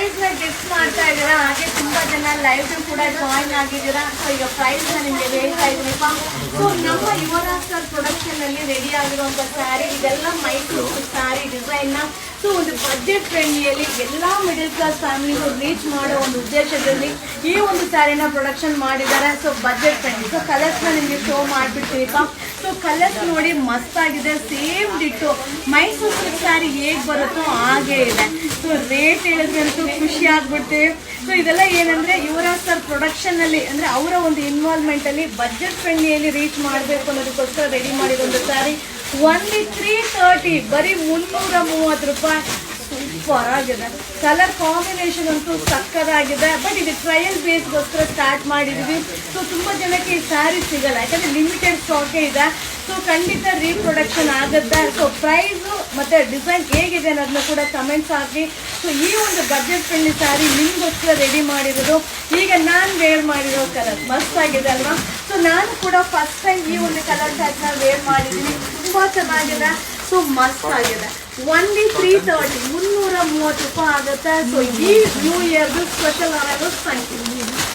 Price ನ guest ಮಾಡ್ತಾ ಇದ್ದೀರಾ, ಹಾಗೆ ತುಂಬಾ ಜನ ಲೈವ್ ಕೂಡ ಜಾಯಿನ್ ಆಗಿದ್ದೀರಾ. ಸೊ ಈಗ ಪ್ರೈಸ್ ನ ನಿಮ್ಗೆ ಹೇಳ್ತಾ ಇದ್ದೀನಿಪ್ಪ. ಸೊ ನಮ್ಮ ಯುವರಾಜ್ ಸರ್ ಪ್ರೊಡಕ್ಷನ್ ಅಲ್ಲಿ ರೆಡಿ ಆಗಿರುವಂತ ಸ್ಯಾರಿ, ಇದೆಲ್ಲ ಮೈಸೂರು ಸ್ಯಾರಿ ಡಿಸೈನ್ ನ ಸೊ ಒಂದು ಬಜೆಟ್ ಫ್ರೆಂಡ್ಲಿಯಲ್ಲಿ ಎಲ್ಲ ಮಿಡಲ್ ಕ್ಲಾಸ್ ಫ್ಯಾಮಿಲಿಗೂ ರೀಚ್ ಮಾಡೋ ಒಂದು ಉದ್ದೇಶದಲ್ಲಿ ಈ ಒಂದು ಸ್ಯಾರಿನ ಪ್ರೊಡಕ್ಷನ್ ಮಾಡಿದ್ದಾರೆ. So budget friendly. So colours ನ ನಿಮ್ಗೆ ಶೋ ಮಾಡ್ಬಿಡ್ತೀನಿಪ್ಪ. ಸೊ ಕಲರ್ಸ್ ನೋಡಿ ಮಸ್ತ್ ಆಗಿದೆ, same ditto Mysuru silk sari ಹೇಗೆ ಬರುತ್ತೋ ಹಾಗೆ ಇದೆ. ಸೊ ರೇಟ್ ಹೇಳಿದ್ರಂತೂ ಖುಷಿ ಆಗ್ಬಿಡ್ತೀವಿ. ಸೊ ಇದೆಲ್ಲ ಏನಂದ್ರೆ ಯುವರಾಜ್ ಸರ್ ಪ್ರೊಡಕ್ಷನ್ ಅಲ್ಲಿ ಅಂದ್ರೆ ಅವರ ಒಂದು ಇನ್ವಾಲ್ವ್ಮೆಂಟ್ ಅಲ್ಲಿ ಬಜೆಟ್ ಫ್ರೆಂಡ್ಲಿಯಲ್ಲಿ ರೀಚ್ ಮಾಡಬೇಕು ಅನ್ನೋದಕ್ಕೋಸ್ಕರ ರೆಡಿ ಮಾಡಿರೋ ಸ್ಯಾರಿ. ಓನ್ಲಿ 330, ಬರೀ 330 ರೂಪಾಯಿ. ಸೂಪರ್ ಆಗಿದೆ. ಕಲರ್ ಕಾಂಬಿನೇಷನ್ ಅಂತೂ ಸಕ್ಕದಾಗಿದೆ. ಬಟ್ ಇದು ಟ್ರಯಲ್ ಬೇಸ್ಗೋಸ್ಕರ ಸ್ಟಾರ್ಟ್ ಮಾಡಿದ್ವಿ. ಸೊ ತುಂಬಾ ಜನಕ್ಕೆ ಈ ಸ್ಯಾರಿ ಸಿಗಲ್ಲ, ಯಾಕಂದ್ರೆ ಲಿಮಿಟೆಡ್ ಸ್ಟಾಕೇ ಇದೆ. ಸೊ ಖಂಡಿತ ರೀಪ್ರೊಡಕ್ಷನ್ ಆಗುತ್ತೆ. ಸೊ ಪ್ರೈಸು ಮತ್ತೆ ಡಿಸೈನ್ ಹೇಗಿದೆ ಅನ್ನೋದನ್ನ ಕೂಡ ಕಮೆಂಟ್ಸ್ ಹಾಕಿ. ಸೊ ಈ ಒಂದು ಬಜೆಟ್ ಫ್ರೆಂಡ್ಲಿ ಸ್ಯಾರಿ ನಿಮ್ಗೋಸ್ಕರ ರೆಡಿ ಮಾಡಿರೋದು. ಈಗ ನಾನು ವೇರ್ ಮಾಡಿರೋ ಕಲರ್ ಮಸ್ತ್ ಆಗಿದೆ ಅಲ್ವಾ. ಸೊ ನಾನು ಕೂಡ ಫಸ್ಟ್ ಟೈಮ್ ಈ ಒಂದು ಕಲರ್ ಚಾರ್ಟ್ನ ವೇರ್ ಮಾಡಿದ್ದೀನಿ. ತುಂಬಾ ಚೆನ್ನಾಗಿದೆ. ಸೊ ಮಸ್ತ್ ಆಗಿದೆ. ಓನ್ಲಿ 330, 330 ರೂಪಾಯಿ ಆಗುತ್ತೆ. ಸೊ ಈ ನ್ಯೂ ಇಯರ್ದು ಸ್ಪೆಷಲ್ ಆಗೋದು. Thank you.